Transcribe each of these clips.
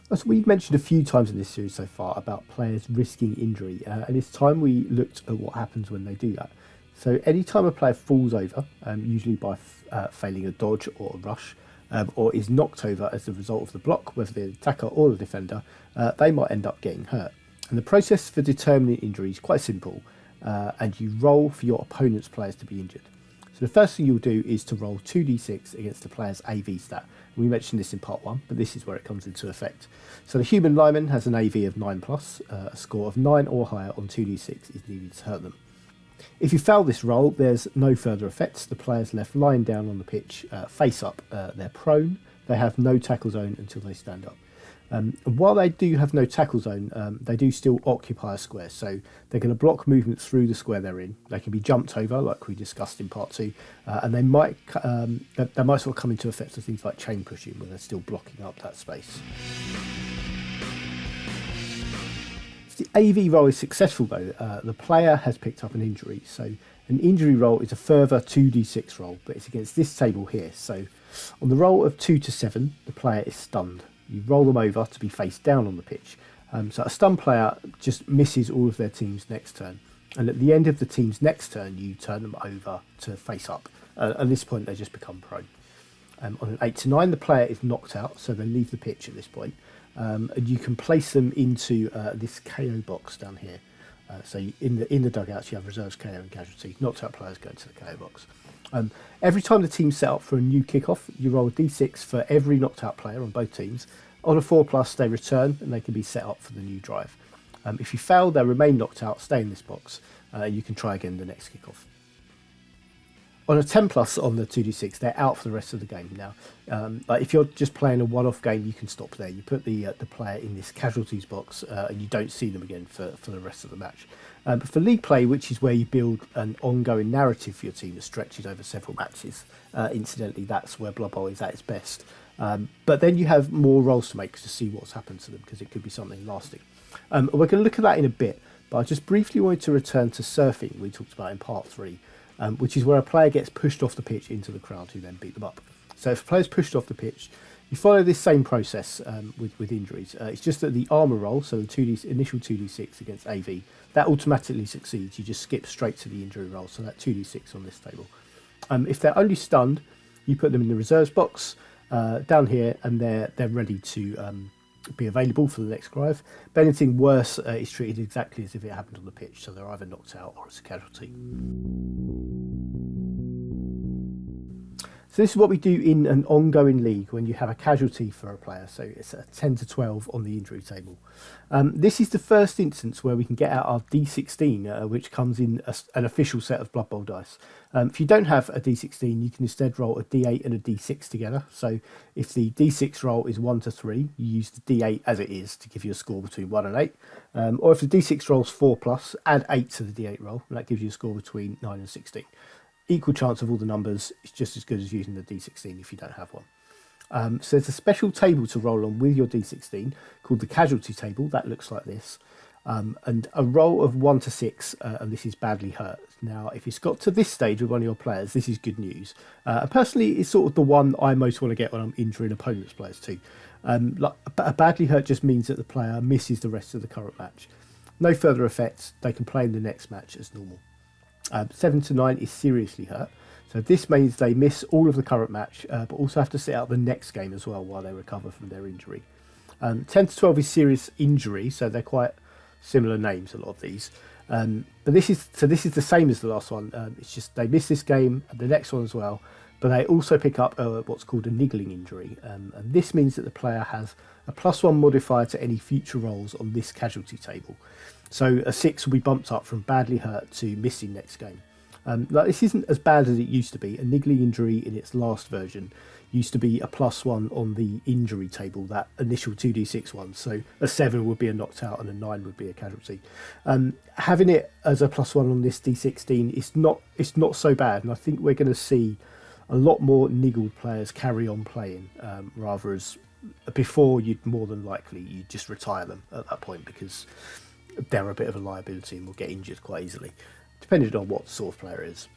As we've mentioned a few times in this series so far about players risking injury, and it's time we looked at what happens when they do that. So anytime a player falls over, usually by failing a dodge or a rush, or is knocked over as a result of the block, whether the attacker or the defender, they might end up getting hurt. And the process for determining injury is quite simple, and you roll for your opponent's players to be injured. So the first thing you'll do is to roll 2d6 against the player's AV stat. We mentioned this in part 1, but this is where it comes into effect. So the human lineman has an AV of 9 plus, a score of 9 or higher on 2d6 is needed to hurt them. If you fail this roll, there's no further effects. The player's left lying down on the pitch, face up, they're prone, they have no tackle zone until they stand up. And while they do have no tackle zone, they do still occupy a square, so they're going to block movements through the square they're in. They can be jumped over, like we discussed in part 2, and they might sort of come into effect for things like chain pushing, where they're still blocking up that space. If the AV roll is successful, though, the player has picked up an injury. So an injury roll is a further 2d6 roll, but it's against this table here. So on the roll of 2 to 7, the player is stunned. You roll them over to be face down on the pitch. So a stunned player just misses all of their team's next turn. And at the end of the team's next turn, you turn them over to face up. At this point, they just become prone. On an 8 to 9, the player is knocked out, so they leave the pitch at this point. And you can place them into this KO box down here. So in the dugouts, you have reserves, KO and casualties. Knocked out players go into the KO box. Every time the team's set up for a new kickoff, you roll a d6 for every knocked out player on both teams. On a 4+, they return and they can be set up for the new drive. If you fail, they remain knocked out, stay in this box. You can try again the next kickoff. On a 10+ on the 2d6, they're out for the rest of the game. Now, like if you're just playing a one-off game, you can stop there. You put the player in this casualties box and you don't see them again for the rest of the match. But for league play, which is where you build an ongoing narrative for your team that stretches over several matches, incidentally, that's where Blood Bowl is at its best. But then you have more rolls to make to see what's happened to them, because it could be something lasting. We're going to look at that in a bit, but I just briefly wanted to return to surfing we talked about in part 3. Which is where a player gets pushed off the pitch into the crowd who then beat them up. So if a player's pushed off the pitch, you follow this same process with injuries. It's just that the armour roll, so the initial 2d6 against AV, that automatically succeeds. You just skip straight to the injury roll, so that 2d6 on this table. If they're only stunned, you put them in the reserves box down here, and they're ready to be available for the next drive. But anything worse is treated exactly as if it happened on the pitch, so they're either knocked out or it's a casualty. So this is what we do in an ongoing league when you have a casualty for a player. So it's a 10 to 12 on the injury table. This is the first instance where we can get out our D16, which comes in an official set of Blood Bowl dice. If you don't have a D16, you can instead roll a D8 and a D6 together. So if the D6 roll is 1 to 3, you use the D8 as it is to give you a score between 1 and 8. Or if the D6 rolls 4+, add 8 to the D8 roll, and that gives you a score between 9 and 16. Equal chance of all the numbers. It's just as good as using the D16 if you don't have one. So there's a special table to roll on with your D16 called the Casualty table. That looks like this. And a roll of 1 to 6, and this is badly hurt. Now, if it's got to this stage with one of your players, this is good news. And personally, it's sort of the one I most want to get when I'm injuring opponents' players too. Like a badly hurt just means that the player misses the rest of the current match. No further effects. They can play in the next match as normal. 7 to 9 is seriously hurt. So this means they miss all of the current match, but also have to sit out the next game as well while they recover from their injury. 10 to 12 is serious injury, so they're quite similar names, a lot of these. But this is the same as the last one. It's just they miss this game and the next one as well, but they also pick up what's called a niggling injury. And this means that the player has a +1 modifier to any future rolls on this casualty table. So a 6 will be bumped up from badly hurt to missing next game. Like this isn't as bad as it used to be. A niggling injury in its last version used to be a +1 on the injury table, that initial 2d6 one. So a 7 would be a knocked out and a 9 would be a casualty. Having it as a +1 on this d16 it's not so bad, and I think we're going to see a lot more niggled players carry on playing, rather as before you'd more than likely you'd just retire them at that point because they're a bit of a liability and will get injured quite easily, depending on what sort of player it is.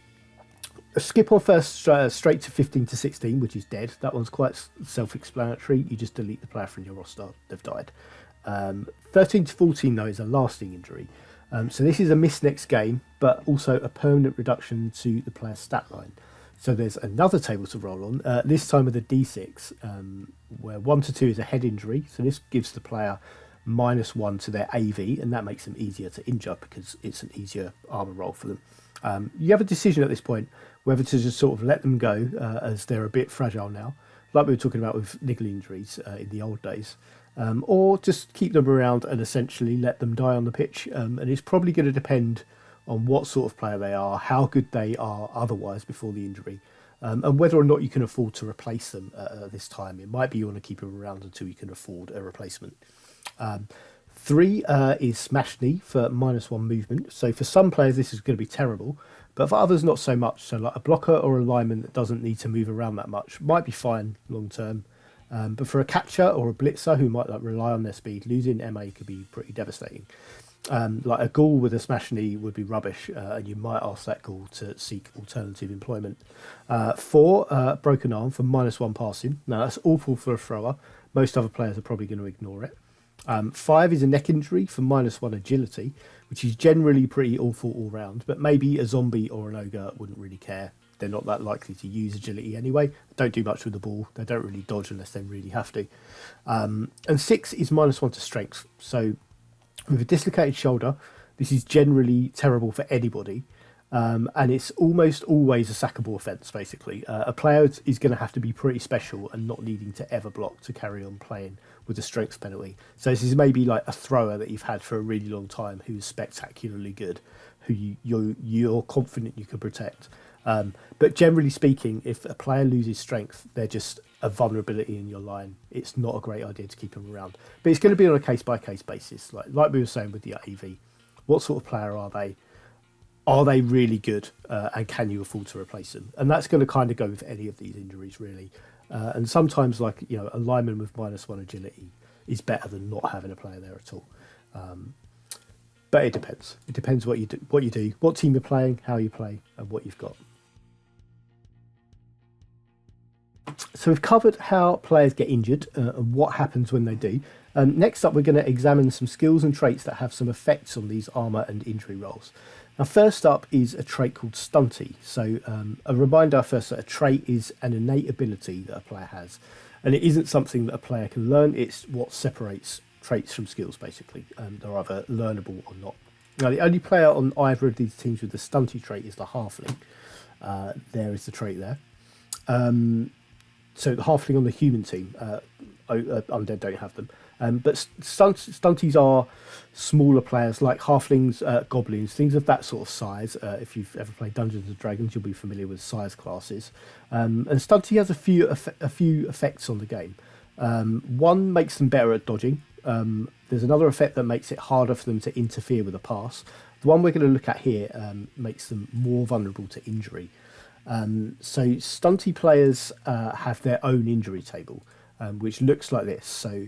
Skip on first straight to 15 to 16, which is dead. That one's quite self-explanatory. You just delete the player from your roster. They've died. 13 to 14, though, is a lasting injury. So this is a miss next game, but also a permanent reduction to the player's stat line. So there's another table to roll on, this time with a D6, where 1 to 2 is a head injury. So this gives the player -1 to their AV, and that makes them easier to injure because it's an easier armor roll for them. You have a decision at this point whether to just sort of let them go, as they're a bit fragile now, like we were talking about with niggle injuries in the old days, or just keep them around and essentially let them die on the pitch. And it's probably going to depend on what sort of player they are, how good they are otherwise before the injury, and whether or not you can afford to replace them at this time. It might be you want to keep them around until you can afford a replacement. 3 is Smash Knee for -1 movement. So for some players this is going to be terrible, but for others not so much. So like a blocker or a lineman that doesn't need to move around that much might be fine long term. But for a catcher or a blitzer who might rely on their speed, losing MA could be pretty devastating. Like a ghoul with a smash knee would be rubbish, and you might ask that ghoul to seek alternative employment. 4, broken arm for -1 passing. Now that's awful for a thrower. Most other players are probably going to ignore it. 5 is a neck injury for -1 agility, which is generally pretty awful all round, but maybe a zombie or an ogre wouldn't really care. They're not that likely to use agility anyway. They don't do much with the ball. They don't really dodge unless they really have to. And 6 is -1 to strength. So with a dislocated shoulder, this is generally terrible for anybody. And it's almost always a sackable offence, basically. A player is going to have to be pretty special and not needing to ever block to carry on playing with a strength penalty. So this is maybe like a thrower that you've had for a really long time who is spectacularly good, who you're confident you can protect. But generally speaking, if a player loses strength, they're just a vulnerability in your line. It's not a great idea to keep them around. But it's going to be on a case-by-case basis. Like we were saying with the AV, what sort of player are they? Are they really good, and can you afford to replace them? And that's going to kind of go with any of these injuries, really. And sometimes, like, you know, a lineman with -1 agility is better than not having a player there at all. But it depends. It depends what you do, what team you're playing, how you play, and what you've got. So we've covered how players get injured and what happens when they do. Next up, we're going to examine some skills and traits that have some effects on these armour and injury rolls. Now, first up is a trait called Stunty. So a reminder first that a trait is an innate ability that a player has. And it isn't something that a player can learn. It's what separates traits from skills, basically. They're either learnable or not. Now, the only player on either of these teams with the Stunty trait is the Halfling. There is the trait there. So the Halfling on the human team, Undead don't have them. But Stunties are smaller players like Halflings, Goblins, things of that sort of size. If you've ever played Dungeons and Dragons, you'll be familiar with size classes. And Stunty has a few effects on the game. One makes them better at dodging. There's another effect that makes it harder for them to interfere with a pass. The one we're going to look at here makes them more vulnerable to injury. So Stunty players have their own injury table, which looks like this. So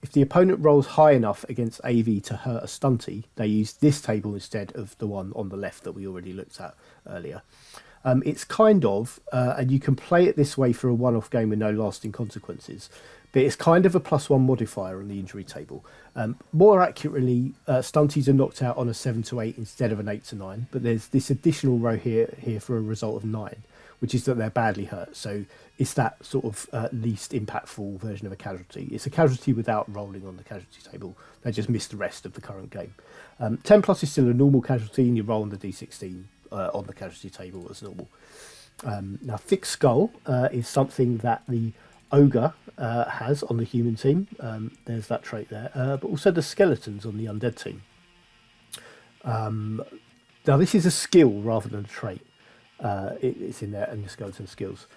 if the opponent rolls high enough against AV to hurt a Stunty, they use this table instead of the one on the left that we already looked at earlier. It's kind of, and you can play it this way for a one-off game with no lasting consequences, but it's kind of a +1 modifier on the injury table. More accurately, Stunties are knocked out on a 7 to 8 instead of an 8 to 9, but there's this additional row here for a result of 9, which is that they're badly hurt. So it's that sort of least impactful version of a casualty. It's a casualty without rolling on the casualty table. They just miss the rest of the current game. 10 plus is still a normal casualty, and you roll on the D16 on the casualty table as normal. Now, thick skull is something that the ogre has on the human team. There's that trait there, but also the skeletons on the undead team. Now, this is a skill rather than a trait. It's in there in the skeleton skills.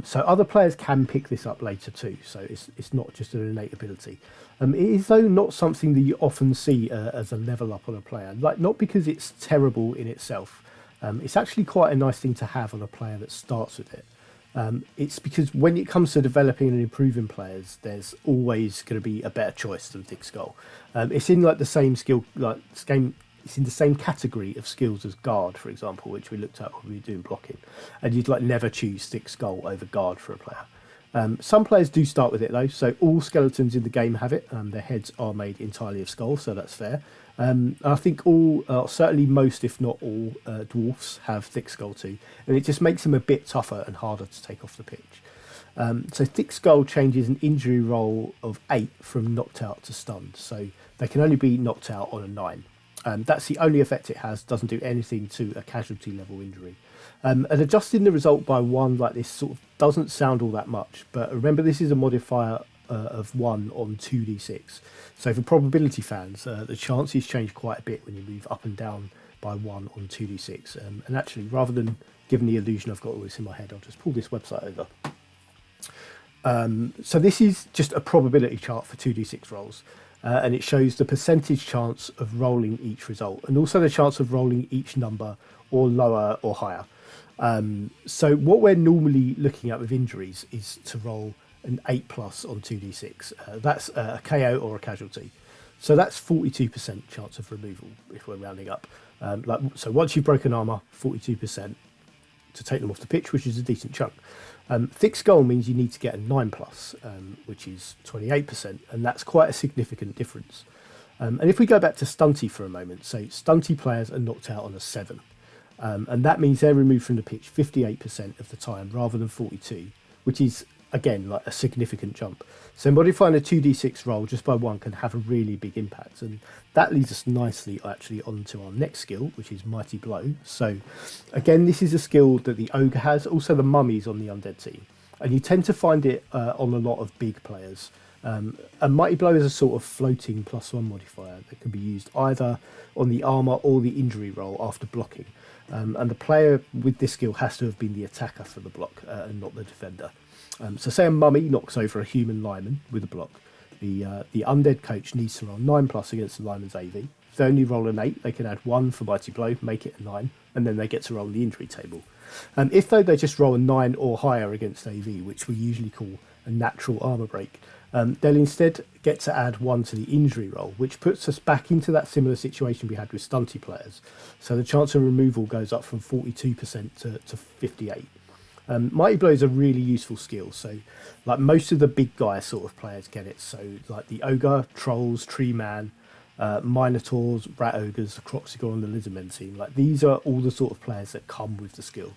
So other players can pick this up later too. So it's not just an innate ability. It is though not something that you often see as a level up on a player. Like, not because it's terrible in itself. It's actually quite a nice thing to have on a player that starts with it. It's because when it comes to developing and improving players, there's always going to be a better choice than thick skull. It's in like the same skill, like it's in the same category of skills as guard, for example, which we looked at when we were doing blocking. And you'd like never choose thick skull over guard for a player. Some players do start with it though, so all skeletons in the game have it. Their heads are made entirely of skull, so that's fair. I think all, certainly most, if not all, dwarfs have thick skull too, and it just makes them a bit tougher and harder to take off the pitch. So thick skull changes an injury roll of 8 from knocked out to stunned, so they can only be knocked out on a 9. That's the only effect it has, doesn't do anything to a casualty level injury. And adjusting the result by 1 like this sort of doesn't sound all that much, but remember this is a modifier of 1 on 2d6. So for probability fans, the chances change quite a bit when you move up and down by 1 on 2d6. And actually, rather than giving the illusion I've got all this in my head, I'll just pull this website over. So this is just a probability chart for 2d6 rolls. And it shows the percentage chance of rolling each result, and also the chance of rolling each number or lower or higher. So what we're normally looking at with injuries is to roll an 8 plus on 2d6. That's a KO or a casualty. So that's 42% chance of removal if we're rounding up. So once you've broken armour, 42% to take them off the pitch, which is a decent chunk. Thick skull means you need to get a 9 plus, which is 28%, and that's quite a significant difference. And if we go back to stunty for a moment, so stunty players are knocked out on a 7. And that means they're removed from the pitch 58% of the time rather than 42, which is, again, like a significant jump. So modifying a 2d6 roll just by 1 can have a really big impact. And that leads us nicely, actually, onto our next skill, which is Mighty Blow. So, again, this is a skill that the Ogre has, also the Mummies on the Undead team. And you tend to find it on a lot of big players. And Mighty Blow is a sort of floating +1 modifier that can be used either on the armour or the injury roll after blocking. And the player with this skill has to have been the attacker for the block and not the defender. So say a mummy knocks over a human lineman with a block. The undead coach needs to roll 9 plus against the lineman's AV. If they only roll an 8, they can add 1 for Mighty Blow, make it a 9, and then they get to roll the injury table. If though they just roll a 9 or higher against AV, which we usually call a natural armour break, they'll instead get to add 1 to the injury roll, which puts us back into that similar situation we had with stunty players. So the chance of removal goes up from 42% to 58%. Mighty Blow is a really useful skill, so like most of the big guy sort of players get it. So like the Ogre, Trolls, Tree Man, Minotaurs, Rat Ogres, the Croxigor and the Lizardmen team, like these are all the sort of players that come with the skill.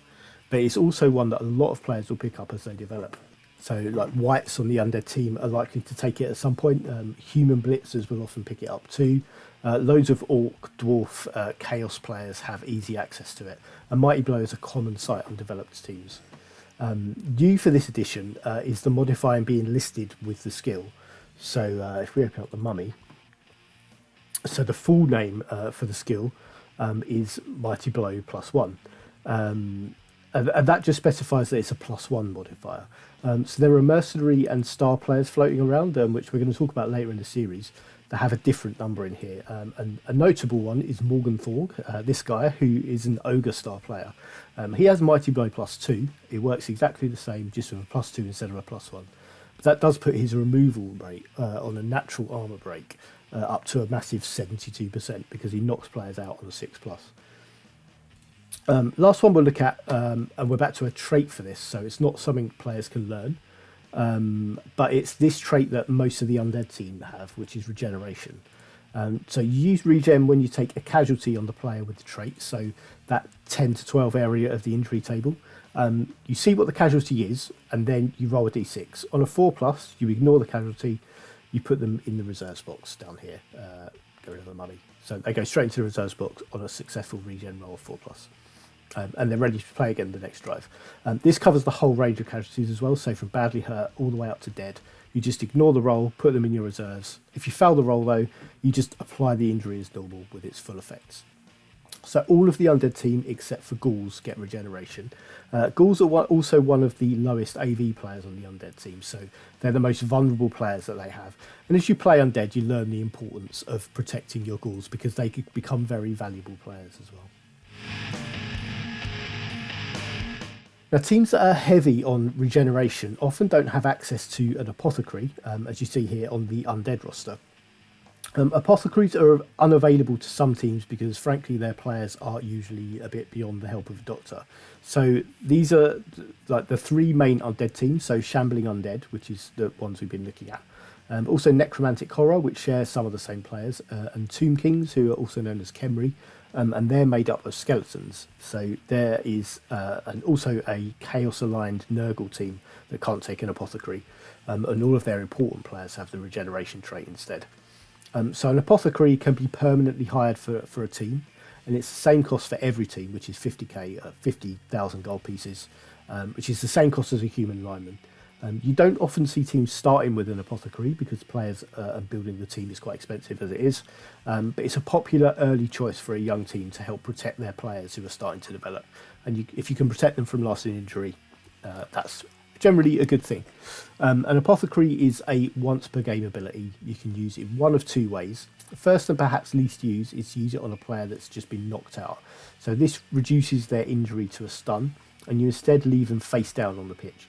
But it's also one that a lot of players will pick up as they develop. So like Wights on the Undead team are likely to take it at some point. Human Blitzers will often pick it up too. Loads of Orc, Dwarf, Chaos players have easy access to it. And Mighty Blow is a common sight on developed teams. New for this edition is the modifier being listed with the skill. So if we open up the Mummy, so the full name for the skill is Mighty Blow +1. And that just specifies that it's a +1 modifier. So there are mercenary and star players floating around, which we're going to talk about later in the series, that have a different number in here. And a notable one is Morgan Thorg, this guy, who is an Ogre star player. He has Mighty Blow +2. It works exactly the same, just with a +2 instead of a +1. But that does put his removal rate on a natural armour break up to a massive 72% because he knocks players out on a 6+. Last one we'll look at, and we're back to a trait for this, so it's not something players can learn. But it's this trait that most of the Undead team have, which is regeneration. So you use regen when you take a casualty on the player with the trait, so that 10 to 12 area of the injury table. You see what the casualty is, and then you roll a d6. On a 4+, you ignore the casualty, you put them in the reserves box down here. Get rid of the mummy. So they go straight into the reserves box on a successful regen roll of 4+. And they're ready to play again the next drive. This covers the whole range of casualties as well, so from badly hurt all the way up to dead. You just ignore the roll, put them in your reserves. If you fail the roll though, you just apply the injury as normal with its full effects. So all of the Undead team except for Ghouls get regeneration. Ghouls are also one of the lowest AV players on the Undead team, so they're the most vulnerable players that they have. And as you play Undead, you learn the importance of protecting your Ghouls because they could become very valuable players as well. Now, teams that are heavy on regeneration often don't have access to an Apothecary, as you see here on the Undead roster. Apothecaries are unavailable to some teams because, frankly, their players are usually a bit beyond the help of a doctor. So these are like the three main undead teams. So Shambling Undead, which is the ones we've been looking at. Also Necromantic Horror, which shares some of the same players, and Tomb Kings, who are also known as Khemri, and they're made up of skeletons. So there is and also a Chaos-aligned Nurgle team that can't take an Apothecary, and all of their important players have the regeneration trait instead. So an Apothecary can be permanently hired for a team, and it's the same cost for every team, which is 50k, 50,000 gold pieces, which is the same cost as a human lineman. You don't often see teams starting with an Apothecary because players and building the team is quite expensive as it is, but it's a popular early choice for a young team to help protect their players who are starting to develop. And if you can protect them from lasting injury, that's generally a good thing. An Apothecary is a once per game ability. You can use it one of two ways. The first and perhaps least used is to use it on a player that's just been knocked out. So this reduces their injury to a stun, and you instead leave them face down on the pitch.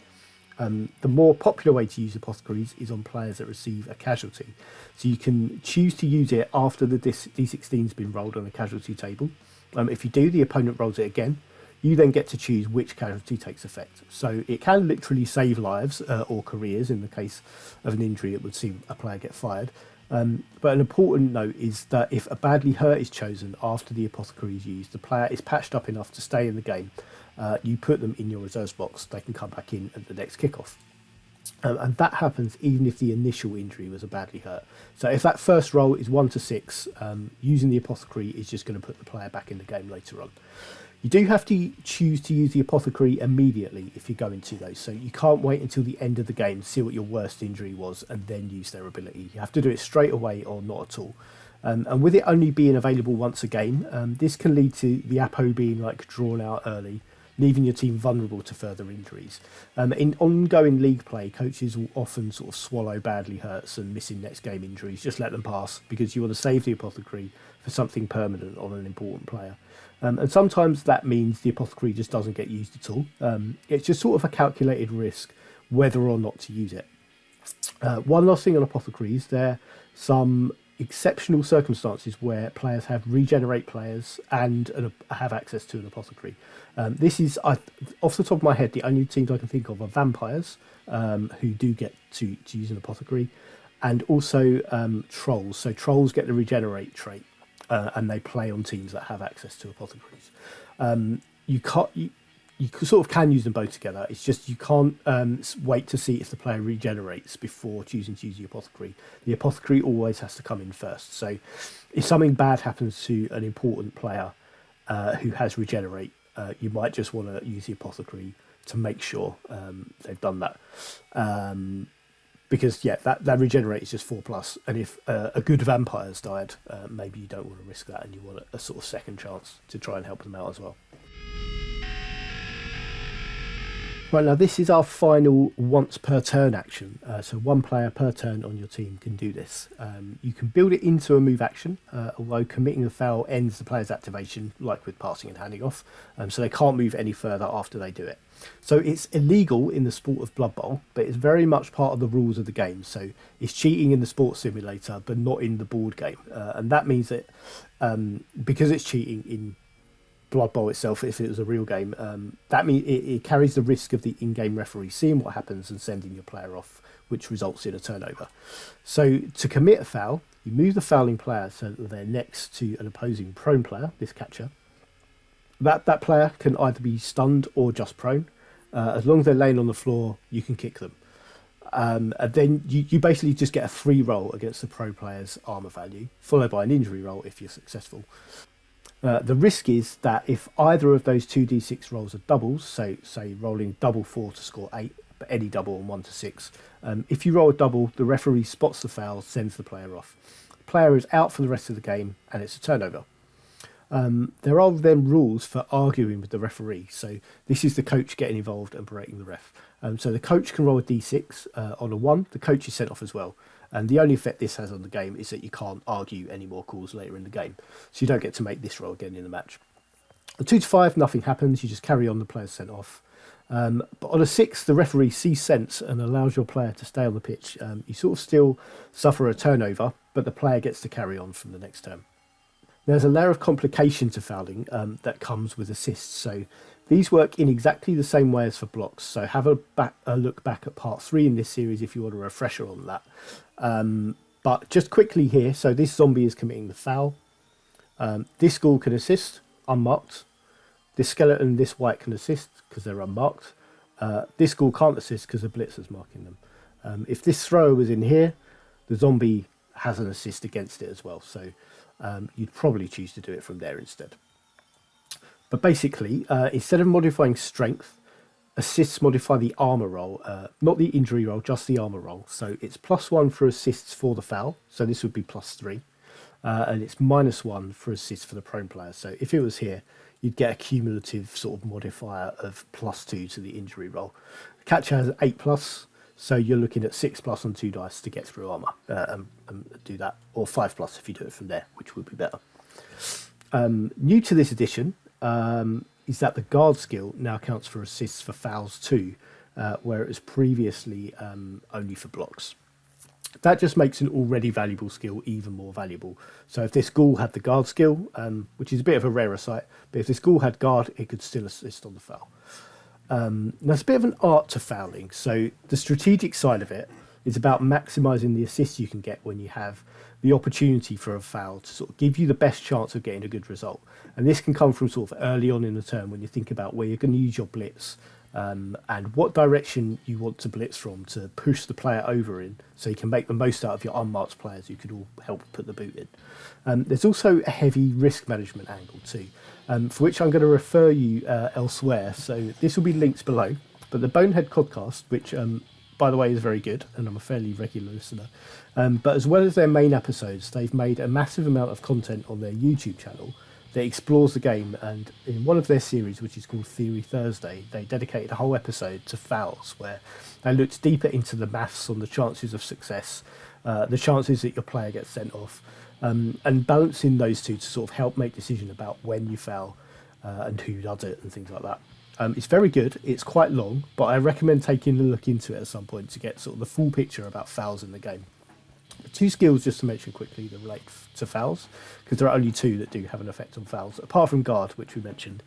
The more popular way to use Apothecaries is on players that receive a casualty. So you can choose to use it after the D16 has been rolled on a casualty table. If you do, the opponent rolls it again. You then get to choose which casualty takes effect. So it can literally save lives or careers. In the case of an injury, it would see a player get fired. But an important note is that if a badly hurt is chosen after the Apothecary is used, the player is patched up enough to stay in the game. You put them in your reserves box. They can come back in at the next kickoff. And that happens even if the initial injury was a badly hurt. So if that first roll is 1 to 6, using the Apothecary is just going to put the player back in the game later on. You do have to choose to use the Apothecary immediately if you go into those. So you can't wait until the end of the game to see what your worst injury was and then use their ability. You have to do it straight away or not at all. And with it only being available once a game, this can lead to the Apo being like drawn out early, leaving your team vulnerable to further injuries. In ongoing league play, coaches will often sort of swallow badly hurts and missing next game injuries, just let them pass, because you want to save the Apothecary for something permanent on an important player. And sometimes that means the Apothecary just doesn't get used at all. It's just sort of a calculated risk whether or not to use it. One last thing on Apothecaries, there are some exceptional circumstances where players have regenerate players and have access to an Apothecary. This is, off the top of my head, the only teams I can think of are vampires, who do get to use an Apothecary, and also trolls. So trolls get the regenerate trait, and they play on teams that have access to Apothecaries. You sort of can use them both together. It's just you can't wait to see if the player regenerates before choosing to use the Apothecary. The Apothecary always has to come in first. So if something bad happens to an important player who has regenerate, you might just want to use the Apothecary to make sure they've done that. Because, yeah, that regenerate is just 4+. And if a good vampire's died, maybe you don't want to risk that and you want a sort of second chance to try and help them out as well. Right, now this is our final once per turn action. So one player per turn on your team can do this. You can build it into a move action, although committing the foul ends the player's activation, like with passing and handing off, so they can't move any further after they do it. So it's illegal in the sport of Blood Bowl, but it's very much part of the rules of the game. So it's cheating in the sports simulator, but not in the board game. And that means that because it's cheating in Blood Bowl itself, if it was a real game, that means it carries the risk of the in-game referee seeing what happens and sending your player off, which results in a turnover. So to commit a foul, you move the fouling player so that they're next to an opposing prone player, this catcher. That player can either be stunned or just prone. As long as they're laying on the floor, you can kick them. And then you basically just get a free roll against the pro player's armor value, followed by an injury roll if you're successful. The risk is that if either of those 2d6 rolls are doubles, so say rolling double 4 to score 8, but any double on 1 to 6, if you roll a double, the referee spots the foul, sends the player off. The player is out for the rest of the game, and it's a turnover. There are then rules for arguing with the referee. So this is the coach getting involved and berating the ref. So the coach can roll a d6 on a 1. The coach is sent off as well. And the only effect this has on the game is that you can't argue any more calls later in the game. So you don't get to make this roll again in the match. On 2 to 5, nothing happens. You just carry on, the player's sent off. But on a 6, the referee sees sense and allows your player to stay on the pitch. You sort of still suffer a turnover, but the player gets to carry on from the next turn. There's a layer of complication to fouling that comes with assists. So these work in exactly the same way as for blocks. So have a look back at part 3 in this series if you want a refresher on that. But just quickly here, so this zombie is committing the foul. This ghoul can assist, unmarked. This skeleton, this white can assist because they're unmarked. This ghoul can't assist because the blitz is marking them. If this thrower was in here, the zombie has an assist against it as well. So you'd probably choose to do it from there instead. But basically, instead of modifying strength, assists modify the armor roll, not the injury roll, just the armor roll. So it's +1 for assists for the foul. So this would be +3. And it's -1 for assists for the prone player. So if it was here, you'd get a cumulative sort of modifier of +2 to the injury roll. The catcher has 8+, so you're looking at 6+ on 2 dice to get through armor and do that, or 5+ if you do it from there, which would be better. New to this edition is that the guard skill now counts for assists for fouls too, where it was previously only for blocks. That just makes an already valuable skill even more valuable. So if this ghoul had the guard skill, which is a bit of a rarer sight, but if this ghoul had guard, it could still assist on the foul. Now it's a bit of an art to fouling. So the strategic side of it is about maximising the assists you can get when you have the opportunity for a foul to sort of give you the best chance of getting a good result. And this can come from sort of early on in the turn when you think about where you're going to use your blitz, and what direction you want to blitz from to push the player over in, so you can make the most out of your unmarked players who could all help put the boot in. There's also a heavy risk management angle too, for which I'm going to refer you elsewhere. So this will be linked below, but the Bonehead Codcast, which by the way is very good, and I'm a fairly regular listener, but as well as their main episodes, they've made a massive amount of content on their YouTube channel that explores the game, and in one of their series, which is called Theory Thursday, they dedicated a whole episode to fouls, where they looked deeper into the maths on the chances of success, the chances that your player gets sent off, and balancing those two to sort of help make decision about when you foul and who does it and things like that. It's very good. It's quite long, but I recommend taking a look into it at some point to get sort of the full picture about fouls in the game. 2 skills just to mention quickly that relate to fouls, because there are only 2 that do have an effect on fouls, apart from guard, which we mentioned,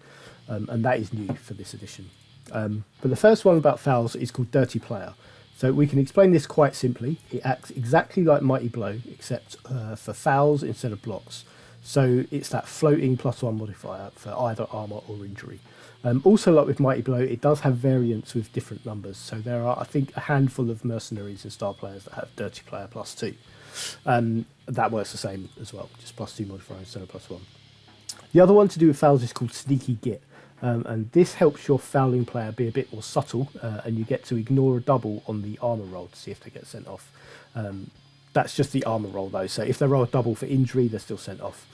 and that is new for this edition. But the first one about fouls is called Dirty Player. So we can explain this quite simply. It acts exactly like Mighty Blow, except for fouls instead of blocks. So it's that floating +1 modifier for either armor or injury. Also, like with Mighty Blow, it does have variants with different numbers. So there are, I think, a handful of mercenaries and star players that have Dirty Player +2. That works the same as well, just +2 modifier instead of +1. The other one to do with fouls is called Sneaky Git. And this helps your fouling player be a bit more subtle, and you get to ignore a double on the armor roll to see if they get sent off. That's just the armor roll though, so if they roll a double for injury, they're still sent off.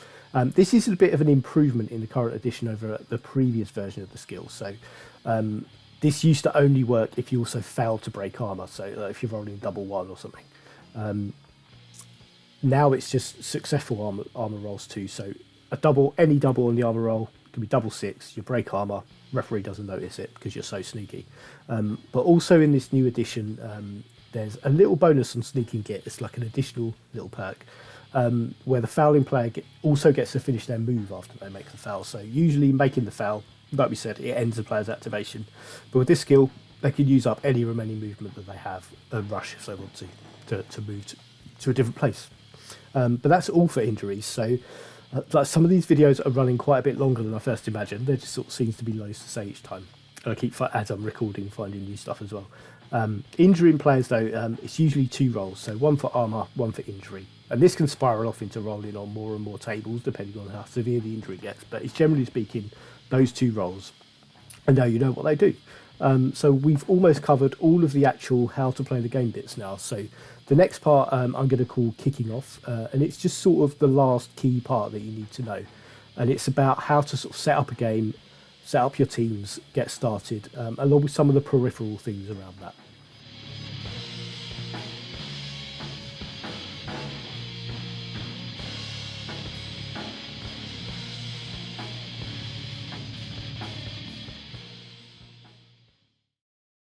This is a bit of an improvement in the current edition over the previous version of the skill. So this used to only work if you also failed to break armor, so if you're rolling double 1 or something. Now it's just successful armor rolls too, so any double on the armor roll can be double 6, you break armor, referee doesn't notice it because you're so sneaky. But also in this new edition, there's a little bonus on Sneaking Git. It's like an additional little perk, where the fouling player also gets to finish their move after they make the foul. So usually making the foul, like we said, it ends the player's activation. But with this skill, they can use up any remaining movement that they have and rush if they want to move to a different place. But that's all for injuries. So like some of these videos are running quite a bit longer than I first imagined. There just sort of seems to be loads to say each time. And I keep, as I'm recording, finding new stuff as well. Injuring players though, it's usually 2 rolls, so 1 for armor, 1 for injury, and this can spiral off into rolling on more and more tables depending on how severe the injury gets, but it's generally speaking those 2 rolls, and now you know what they do. So we've almost covered all of the actual how to play the game bits now, so the next part I'm going to call kicking off, and it's just sort of the last key part that you need to know, and it's about how to sort of set up a game, set up your teams, get started, along with some of the peripheral things around that.